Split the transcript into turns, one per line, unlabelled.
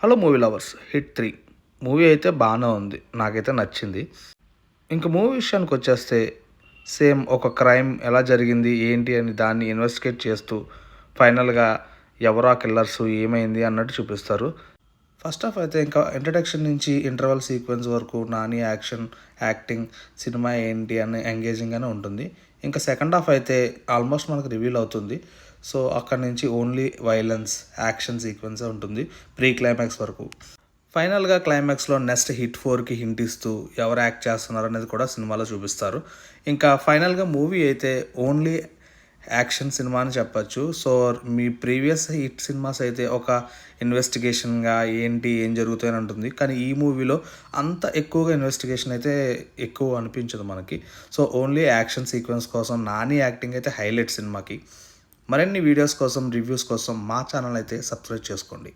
Hello movie lovers, hit 3 movie అయితే బాగానే ఉంది, నాకైతే నచ్చింది. ఇంక మూవీ విషయానికి వచ్చేస్తే సేమ్ ఒక క్రైమ్ ఎలా జరిగింది ఏంటి అని దాన్ని ఇన్వెస్టిగేట్ చేస్తూ ఫైనల్గా ఎవరా కిల్లర్స్ ఏమైంది అన్నట్టు చూపిస్తారు. ఫస్ట్ హాఫ్ అయితే ఇంకా ఇంట్రడక్షన్ నుంచి ఇంటర్వల్ సీక్వెన్స్ వరకు నాని యాక్టింగ్ సినిమా ఏంటి అని ఎంగేజింగ్గానే ఉంటుంది. ఇంకా సెకండ్ హాఫ్ అయితే ఆల్మోస్ట్ మనకు రివీల్ అవుతుంది. సో అక్కడి నుంచి ఓన్లీ వైలెన్స్ యాక్షన్ సీక్వెన్సే ఉంటుంది ప్రీ క్లైమాక్స్ వరకు. ఫైనల్గా క్లైమాక్స్లో నెక్స్ట్ హిట్ 4కి హింట్ ఇస్తూ ఎవరు యాక్ట్ చేస్తున్నారు అనేది కూడా సినిమాలో చూపిస్తారు. ఇంకా ఫైనల్గా మూవీ అయితే ఓన్లీ యాక్షన్ సినిమా అని చెప్పచ్చు. సో మీ ప్రీవియస్ హిట్ సినిమాస్ అయితే ఒక ఇన్వెస్టిగేషన్గా ఏంటి ఏం జరుగుతాయని ఉంటుంది, కానీ ఈ మూవీలో అంత ఎక్కువగా ఇన్వెస్టిగేషన్ అయితే ఎక్కువ అనిపించదు మనకి. సో ఓన్లీ యాక్షన్ సీక్వెన్స్ కోసం నాని యాక్టింగ్ అయితే హైలైట్ సినిమాకి. మరిన్ని వీడియోస్ కోసం రివ్యూస్ కోసం మా ఛానల్ అయితే సబ్స్క్రైబ్ చేసుకోండి.